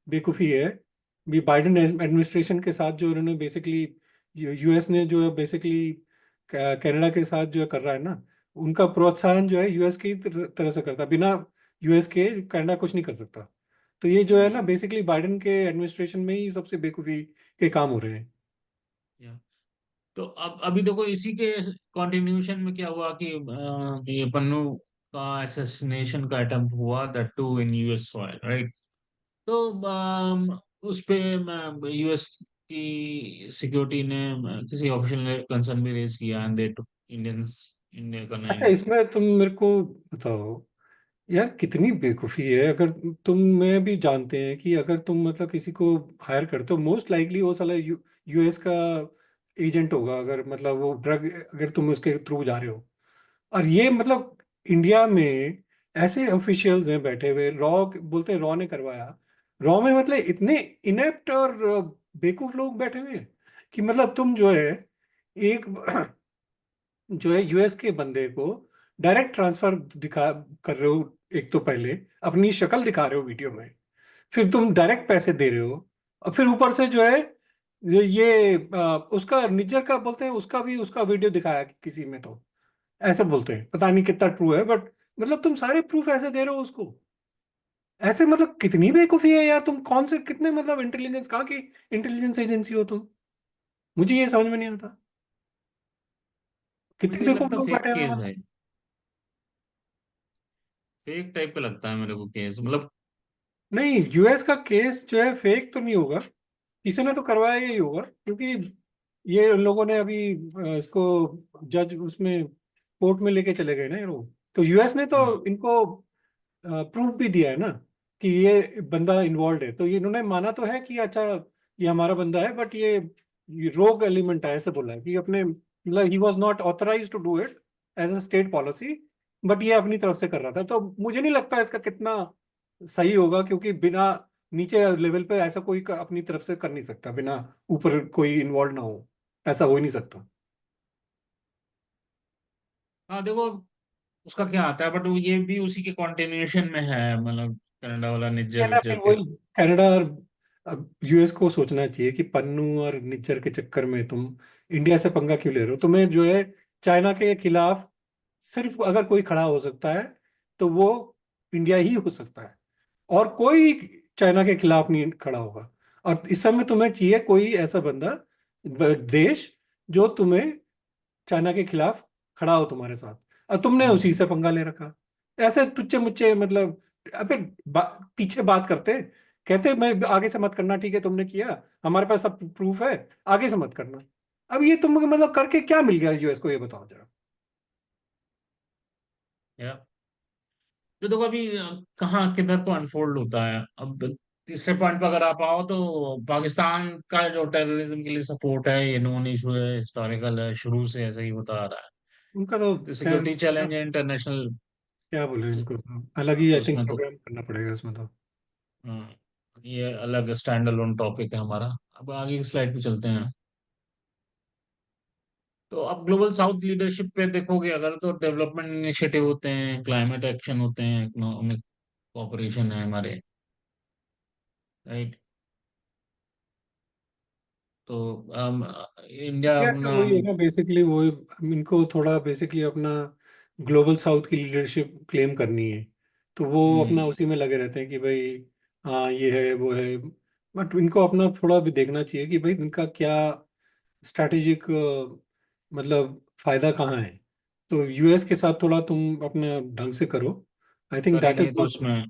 बेवकूफ़ी है। भी बाइडन एडमिनिस्ट्रेशन के साथ जो उन्होंने बेसिकली यूएस ने जो है बेसिकली कनाडा के साथ जो है कर रहा है ना उनका प्रोत्साहन जो है यूएस की तरह से करता है। बिना यूएस के कनाडा कुछ नहीं कर सकता। तो ये जो है ना हम्म। बेसिकली बाइडन के एडमिनिस्ट्रेशन में ही सबसे बेवकूफ़ी के काम हो रहे हैं। या, तो अब अभी देखो इसी के कंटिन्यूशन में क्या हुआ कि ये पन्नू का असैसिनेशन का अटेम्प्ट हुआ, that too in US soil, right? तो उस पे यूएस की सिक्योरिटी ने किसी ऑफिशियल ने कंसर्न भी रेज किया, and they took Indians, India का अच्छा नेम। इसमें तुम मेरे को बताओ यार कितनी बेवकूफ़ी है। अगर तुम मैं भी जानते हैं कि अगर तुम मतलब किसी को हायर करते हो मोस्ट लाइकली वो साला यूएस का एजेंट होगा। अगर मतलब वो ड्रग अगर तुम उसके थ्रू जा रहे हो और ये मतलब इंडिया में ऐसे ऑफिशियल्स हैं बैठे हुए रॉ बोलते हैं रॉ ने करवाया। रॉ में मतलब इतने इनेप्ट और बेवकूफ लोग बैठे हुए हैं कि मतलब तुम जो है एक जो है यूएस के बंदे को डायरेक्ट ट्रांसफर दिखा कर रहे हो। एक तो पहले अपनी शक्ल दिखा रहे हो वीडियो में फिर तुम डायरेक्ट पैसे दे रहे हो और फिर ऊपर से जो है उसका निज्जर का बोलते हैं उसका भी उसका वीडियो दिखाया किसी में तो ऐसे बोलते हैं पता नहीं कितना ट्रू है बट मतलब तुम सारे प्रूफ ऐसे दे रहे हो उसको। ऐसे मतलब कितनी बेवकूफी है यार। तुम कौन से कितने मतलब इंटेलिजेंस कहाँ की इंटेलिजेंस एजेंसी हो तुम। मुझे ये समझ में नहीं आता कितने मुझे बेवकूफ लगता लोग फेक बैठे हुए हैं केस मतलब। है, फेक टाइप का लगता है मेरे को केस, मतलब। नहीं यूएस का केस जो है फेक तो नहीं होगा। किसी ने तो करवाया ही होगा क्योंकि ये उन लोगों ने अभी इसको जज उसमें कोर्ट में लेके चले गए ना ये लोग। तो यूएस ने तो हाँ। इनको प्रूफ भी दिया है ना कि ये बंदा इन्वॉल्व है। तो ये इन्होंने माना तो है कि अच्छा ये हमारा बंदा है बट ये रोग एलिमेंट है ऐसे बोला है कि अपने मतलब he was not authorised to do it as a state policy but ये अपनी तरफ से कर रहा था। तो मुझे नहीं लगता इसका कितना सही होगा क्योंकि बिना नीचे लेवल पे ऐसा कोई अपनी तरफ से कर नहीं सकता बिना ऊपर कोई इन्वॉल्व ना हो। ऐसा हो ही नहीं सकता। हाँ, देखो उसका क्या आता है, बट वो ये भी उसी के कंटिन्यूएशन में है, मतलब कनाडा वाला है निज्जर ना विज्जर फिर के। वही कनाडा और यूएस को सोचना चाहिए कि पन्नू और निच्चर के चक्कर में तुम इंडिया से पंगा क्यों ले रहे हो। तुम्हें जो है चाइना के खिलाफ सिर्फ अगर कोई खड़ा हो सकता है तो वो इंडिया ही हो सकता है और कोई चाइना के खिलाफ नहीं खड़ा होगा। और इस समय तुम्हें चाहिए कोई ऐसा बंदा देश जो तुम्हें चाइना के खिलाफ खड़ा हो तुम्हारे साथ। और तुमने उसी हम्म। से पंगा ले रखा। ऐसे टुच्चे मुच्चे मतलब अबे पीछे बात करते कहते मैं आगे से मत करना ठीक है तुमने किया हमारे पास सब प्रूफ है आगे से मत करना। अब ये तुम मतलब करके क्या मिल गया यूएस को ये बताओ जरा। या, तो देखो अभी कहाँ किधर को अनफोल्ड होता है अब। तीसरे पॉइंट पर अगर आप आओ तो पाकिस्तान का जो टेररिज्म के लिए सपोर्ट है, ये नॉन इशू है, हिस्टोरिकल है, शुरू से ऐसा ही होता आ रहा उनका तो है। खैर सिक्योरिटी चैलेंज है इंटरनेशनल। क्या बोले इनको तो अलग ही तो आई थिंक उसमें तो प्रोग्राम करना पड़ेगा इसमें तो। ये अलग स्टैंड अलोन टॉपिक है हमारा। अब आगे की स्लाइड पे चलते हैं। तो अब ग्लोबल साउथ लीडरशिप पे देखोगे अगर, तो डेवलपमेंट इनिशिएटिव होते हैं, क्लाइमेट एक्शन होते हैं, इकोनॉमिक कोऑपरेशन है हमारे, राइट? तो इंडिया इंडिया का अपना। वही है ना, बेसिकली वो इनको थोड़ा बेसिकली अपना ग्लोबल साउथ की लीडरशिप क्लेम करनी है, तो वो अपना हम्म। उसी में लगे रहते हैं कि भाई हाँ ये है वो है। बट इनको अपना थोड़ा भी देखना चाहिए कि भाई इनका क्या स्ट्रैटेजिक मतलब फायदा कहाँ है। तो यूएस के साथ थोड़ा तुम अपना ढंग से करो। आई थिंक दैट इज करेंगे तो व्हाट उसमें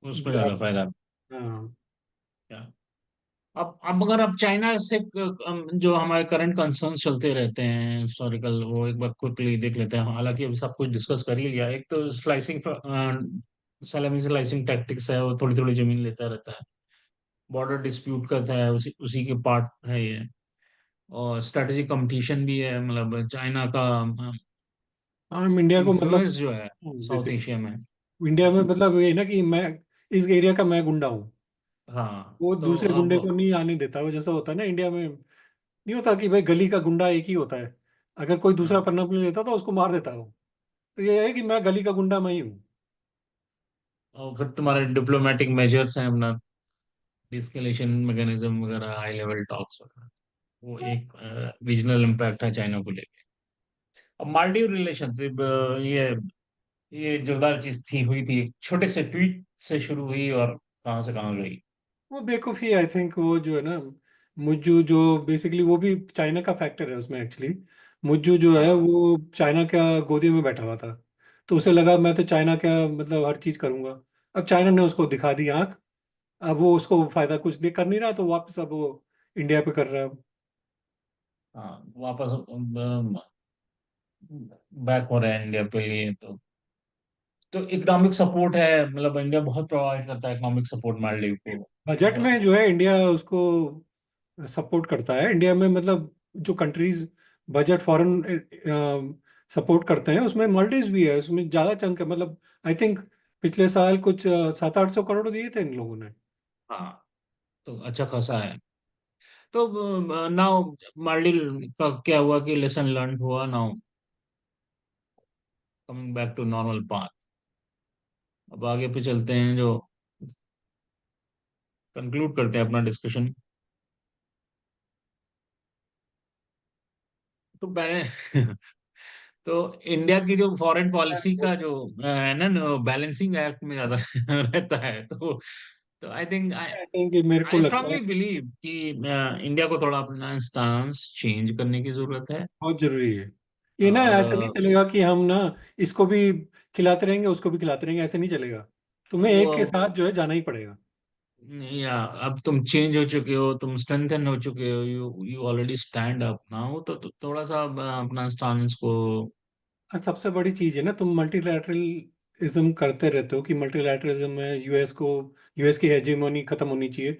उसमें जो ज्यादा आप। फायदा हाँ। क्या। अब अगर आप चाइना से जो हमारे करंट कंसर्न्स चलते रहते हैं हिस्टोरिकल, वो एक बार क्विकली देख लेते हैं। हालांकि अभी सब कुछ डिस्कस कर ही लिया। एक तो स्लाइसिंग, सलामी स्लाइसिंग टैक्टिक्स है, वो थोड़ी थोड़ी जमीन लेता रहता है। बॉर्डर डिस्प्यूट करता है, उसी उसी के पार्ट है ये। और स्ट्रेटेजिक कंपटीशन भी है, मतलब चाइना का हम इंडिया को मतलब इन्फ्लुएंस जो है साउथ बेसिकली एशिया में। इंडिया में मतलब ये है ना कि मैं इस एरिया का मैं गुंडा हूँ, हाँ वो तो दूसरे गुंडे को अब। नहीं आने देता। वो जैसा होता है ना इंडिया में, नहीं होता कि भाई गली का गुंडा एक ही होता है, अगर कोई दूसरा हाँ, पन्ना नहीं लेता तो उसको मार देता है वो। तो ये है कि मैं गली का गुंडा मैं ही हूँ। और फिर तुम्हारे डिप्लोमेटिक मेजर्स हैं अपना, डिस्कलेशन मैकेनिज्म वगैरह, हाई लेवल टॉक्स वगैरह। वो एक रीजनल इम्पैक्ट है चाइना को लेके। अब मालदीव रिलेशनशिप, ये जोरदार चीज थी, हुई थी, एक छोटे से ट्वीट से शुरू हुई और कहाँ से कहाँ गई। वो बेवकूफ़ी आई थिंक, वो जो है ना मुज्जू, जो बेसिकली वो भी चाइना का फैक्टर है उसमें एक्चुअली। मुज्जू जो है हाँ। वो चाइना का गोदी में बैठा हुआ था, तो उसे लगा मैं तो चाइना का मतलब हर चीज़ करूंगा। अब चाइना ने उसको दिखा दी आंख, अब वो उसको फायदा कुछ नहीं कर नहीं रहा, तो वापस अब वो इंडिया पे कर रहा है। हाँ, वापस बैक हो रहे हैं इंडिया पे लिए तो इकोनॉमिक सपोर्ट है, मतलब इंडिया बहुत प्रोवाइड करता है इकोनॉमिक सपोर्ट मालदीव को। बजट अब में जो है इंडिया उसको सपोर्ट करता है। इंडिया में मतलब जो कंट्रीज बजट फॉरेन सपोर्ट करते हैं उसमें माल्दीव्स भी है, उसमें ज़्यादा चंक है मतलब। आई थिंक पिछले साल कुछ 700-800 करोड़ दिए थे इन लोगों ने। हाँ, तो अच्छा खासा है। तो नाउ मालदीव का क्या हुआ कि लेसन लर्न हुआ। Now coming back to normal path. अब आगे पे चलते हैं, जो कंक्लूड करते हैं अपना डिस्कशन। तो पहले तो इंडिया की जो फॉरेन पॉलिसी का जो है ना, बैलेंसिंग एक्ट में ज्यादा रहता है। तो I think I I think मेरे को आई लगता है स्ट्रांगली बिलीव कि इंडिया को थोड़ा अपना स्टांस चेंज करने की जरूरत है। बहुत जरूरी है। ये ना और ऐसे नहीं चलेगा कि हम ना इसको भी खिलाते रहेंगे उसको भी खिलाते रहेंगे, ऐसे नहीं चलेगा। तुम्हें वो एक के साथ जो है जाना ही पड़ेगा। या अब तुम चेंज हो चुके हो, तुम स्ट्रेंथन हो चुके हो, you you already stand up now, तो थोड़ा सा अपना स्टांस को। और सबसे बड़ी चीज है ना, तुम मल्टीलैटरलिज्म करते रहते हो कि मल्टीलैटरलिज्म में यूएस को, यूएस की हेजीमोनी खत्म होनी चाहिए।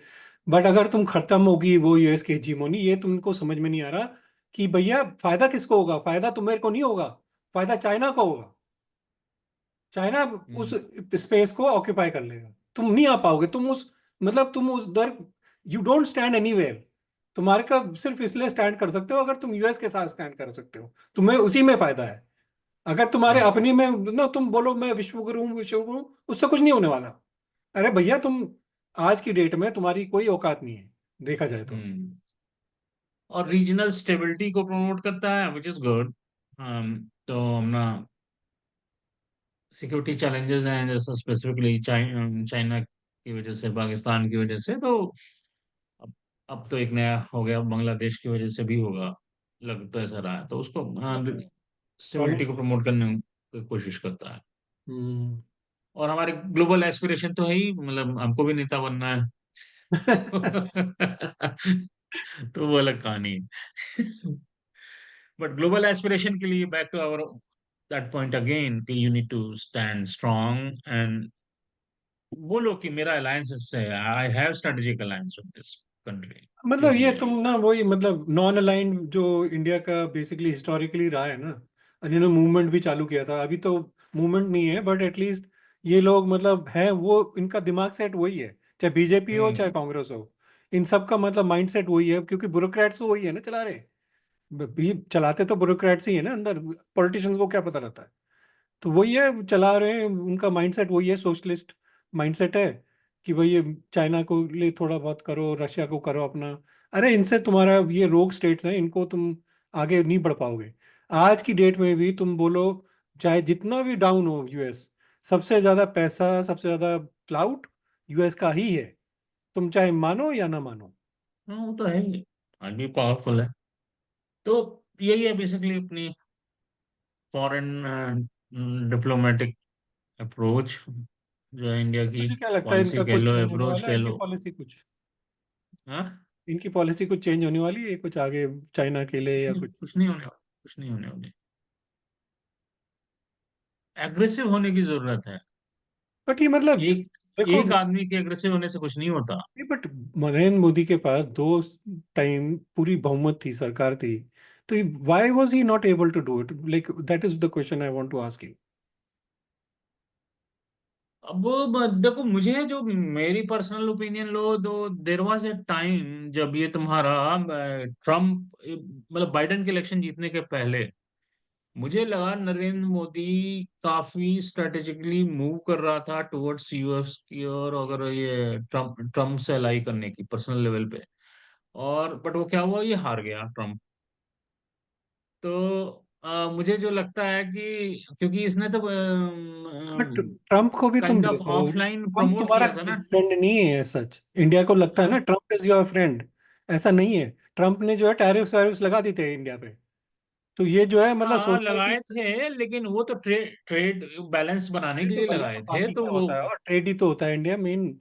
बट अगर तुम खत्म होगी वो यूएस की हेजीमोनी, ये तुमको समझ में नहीं आ रहा कि भैया फायदा किसको होगा। फायदा तुम्हें को नहीं होगा, फायदा चाइना को होगा। चाइना उस हम्म। स्पेस को ऑक्यूपाई कर लेगा, तुम नहीं आ पाओगे। तुम उस मतलब तुम उस दर, यू डोंट स्टैंड एनीवेयर। तुम्हारे का सिर्फ इसलिए स्टैंड कर सकते हो अगर तुम यूएस के साथ स्टैंड कर सकते हो, तुम्हें उसी में फायदा है। अगर तुम्हारे हम्म। अपनी में ना तुम बोलो मैं विश्वगुरु हूँ विश्वगुरु हूँ, उससे कुछ नहीं होने वाला। अरे भैया तुम आज की डेट में तुम्हारी कोई औकात नहीं है देखा जाए तो। हम्म। और रीजनल स्टेबिलिटी को प्रमोट करता है, विच इज गुड। तो अपना सिक्योरिटी चैलेंजेस हैं, जैसे स्पेसिफिकली चाइना की वजह से, पाकिस्तान की वजह से, तो अब अब तो एक नया हो गया, बांग्लादेश की वजह से भी होगा, लग तो ऐसा रहा है। तो उसको प्रॉब्लम। स्टेबिलिटी को प्रमोट करने की कोशिश करता है। हम्म। और हमारे ग्लोबल एस्पिरेशन तो है ही, मतलब हमको भी नेता बनना है। तो वो अलग कहानी है। बट ग्लोबल एस्पिरेशन के लिए, back to our that point again, कि you need to stand strong and बोलो कि मेरा अलायंस इससे है, I have strategic alliance with this country. मतलब ये तुम ना वही मतलब नॉन अलाइंड जो इंडिया का बेसिकली हिस्टोरिकली रहा है ना, और इन्होंने मूवमेंट भी चालू किया था। अभी तो मूवमेंट नहीं है बट एटलीस्ट ये लोग मतलब है, वो इनका दिमाग सेट वही है, चाहे बीजेपी हो चाहे हम्म। कांग्रेस हो। इन सब का मतलब माइंड सेट वही है, क्योंकि ब्यूरोक्रेट्स वही है ना चला रहे। भी चलाते तो ब्यूरोक्रेट्स ही है ना अंदर, पॉलिटिशियंस को क्या पता रहता है। तो वही है चला रहे हैं, उनका माइंडसेट वही है, सोशलिस्ट माइंडसेट है। कि भाई ये चाइना को लिए थोड़ा बहुत करो, रशिया को करो अपना। अरे इनसे तुम्हारा ये रोग स्टेट्स हैं, इनको तुम आगे नहीं बढ़ पाओगे। आज की डेट में भी तुम बोलो, चाहे जितना भी डाउन हो यूएस, सबसे ज्यादा पैसा, सबसे ज्यादा क्लाउड यूएस का ही है, तुम चाहे मानो या ना मानो। हाँ वो तो है ही, आर्मी पावरफुल है। तो यही है बेसिकली अपनी फॉरेन डिप्लोमेटिक अप्रोच, जो है इंडिया की मुझे क्या लगता है पॉलिसी इनका कह कुछ लो, चेंज होने अप्रोच वाला है, कह इनकी लो। पॉलिसी कुछ, हाँ, इनकी पॉलिसी कुछ चेंज होने वाली है कुछ आगे, चाइना के लिए कुछ या नहीं, कुछ? कुछ नहीं होने वाला, कुछ नहीं होने वाला। एग्रेसिव होने की जरूरत है। बट ये मतलब एक देखो, एक आदमी के एग्रेसिव होने से कुछ नहीं होता। बट नरेंद्र मोदी के पास दो टाइम पूरी बहुमत थी, सरकार थी, तो why was he not able to do it? Like that is the question I want to ask you. अब देखो, मुझे जो मेरी पर्सनल ओपिनियन लो, तो देर वाज ए टाइम जब ये तुम्हारा ट्रम्प, मतलब बाइडेन के इलेक्शन जीतने के पहले, मुझे लगा नरेंद्र मोदी काफी स्ट्रेटेजिकली मूव कर रहा था टुवर्ड्स यूएस की, और अगर ये ट्रम्प ट्रम्प से अलाई करने की पर्सनल लेवल पे। और बट वो क्या हुआ, ये हार गया ट्रम्प। तो मुझे जो लगता है कि क्योंकि इसने तो बट ट्रम्प को भी तुम काइंड ऑफ देखो, ऑफलाइन ट्रम्प प्रमोट तुम्हारा किया था ना। फ्रेंड नहीं है सच, इंडिया को लगता है ना हाँ ट्रम्प इज योर फ्रेंड, ऐसा नहीं है। ट्रम्प ने जो है टैरिफ्स वैरिफ्स लगा दी थे इंडिया पे, तो ये जो है मतलब हाँ सोचता है कि लगाए थे, लेकिन वो तो ट्रेड बैलेंस बनाने अरे के तो लिए भैया, लगाए तो थे, बाकी तो क्या वो। होता है, और ट्रेड ही तो होता है इंडिया मेन।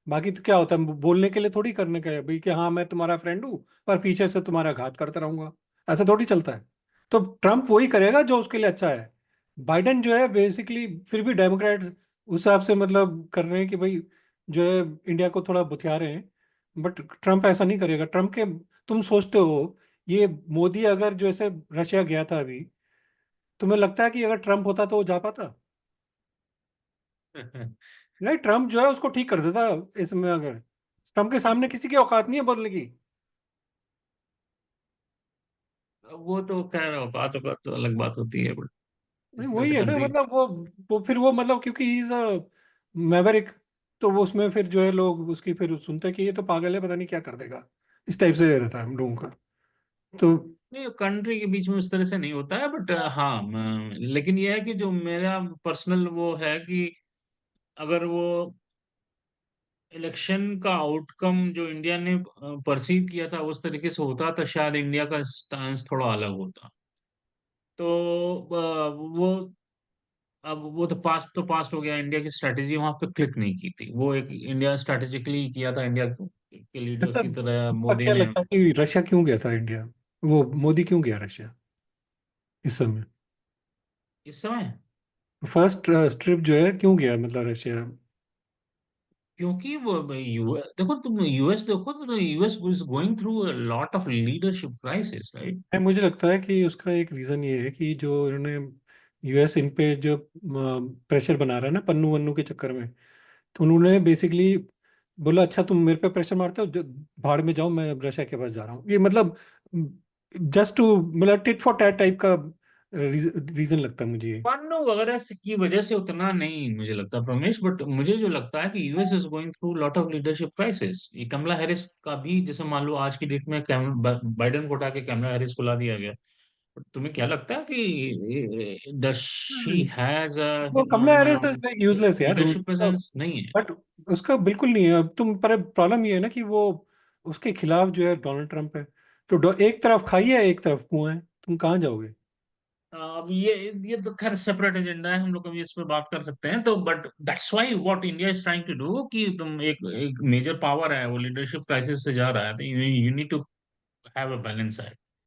बाकी तो क्या होता है, बोलने के लिए थोड़ी करने का है भाई कि हाँ मैं तुम्हारा फ्रेंड हूँ, पर पीछे से तुम्हारा घात करता रहूंगा, ऐसा थोड़ी चलता है। तो ट्रम्प वही करेगा जो उसके लिए अच्छा है। बाइडेन जो है बेसिकली फिर भी डेमोक्रेट्स उस हिसाब से मतलब कर रहे हैं कि भाई जो है इंडिया को थोड़ा बुथिया रहे हैं, बट ट्रम्प ऐसा नहीं करेगा। ट्रम्प के, तुम सोचते हो ये मोदी अगर जो ऐसे रशिया गया था अभी, तुम्हें लगता है कि अगर ट्रम्प होता तो वो जा पाता? नहीं, ट्रम्प जो है उसको ठीक कर देता इसमें, अगर ट्रम्प के सामने किसी की औकात नहीं है बोलने की। वो तो खैर औकात औकात तो अलग बात होती है, बट नहीं, इस तरह वही से है ना, कंट्री। मतलब वो फिर वो मतलब क्योंकि ही इज अ मैवरिक, तो वो उसमें फिर जो है लोग उसकी फिर सुनते हैं कि ये तो पागल है, पता नहीं क्या कर देगा, इस टाइप से रहता है हम लोगों का। तो नहीं, कंट्री के बीच में उस तरह से नहीं होता है, बट हाँ लेकिन ये है कि जो मेरा पर्सनल वो है कि अगर वो इलेक्शन का आउटकम जो इंडिया ने परसीव किया था उस तरीके से होता, तो शायद इंडिया का स्टांस थोड़ा अलग होता। तो वो, अब वो तो पास्ट हो गया। इंडिया की स्ट्रेटेजी वहां पे क्लिक नहीं की थी, वो एक इंडिया स्ट्रेटेजिकली किया था, इंडिया के लीडर अच्छा, की तरह आपका मोदी क्या ने। लगता है कि रशिया क्यों गया था इंडिया, वो मोदी क्यों गया रशिया इस समय? इस समय, फर्स्ट ट्रिप जो है क्यों गया मतलब रशिया? क्योंकि वो यूएस देखो, तुम यूएस देखो तो US is going through a lot of leadership crisis, right. मुझे लगता है कि उसका एक रीजन ये है कि जो इन्होंने यूएस इन पे जो प्रेशर बना रहा है ना पन्नू वन्नू के चक्कर में, तो उन्होंने बेसिकली बोला अच्छा तुम मेरे पे प्रेशर मारते हो, भाड़ में जाओ, मैं रशिया के पास जा रहा हूँ, ये मतलब जस्ट टू मतलब टिट फॉर टैट टाइप का रीजन लगता है मुझे ये। पन्नू वगैरह की वजह से उतना नहीं मुझे लगता प्रमेश, बट मुझे जो लगता है कि US is going through lot of leadership crisis. ये कमला हैरिस का भी, जैसे मान लो आज की डेट में बाइडेन को उठा के कमला हैरिस को ला दिया गया। But तुम्हें क्या लगता है कि डज शी हम्म। हैज वो कमला हैरिस इज लाइक यूजलेस यार, लीडरशिप प्रेजेंस? नहीं है। बट उसका बिल्कुल नहीं है। अब तुम पर प्रॉब्लम ये है ना कि वो उसके खिलाफ जो है डोनाल्ड ट्रंप है, तो एक तरफ खाई है एक तरफ कुआं है, तुम कहाँ जाओगे? अब ये तो खैर सेपरेट एजेंडा है, हम लोग कभी इस पे बात कर सकते हैं। तो but that's why what India is trying to do, कि तुम एक एक मेजर पावर है, वो लीडरशिप क्राइसिस से जा रहा है, तो you need to have a balance.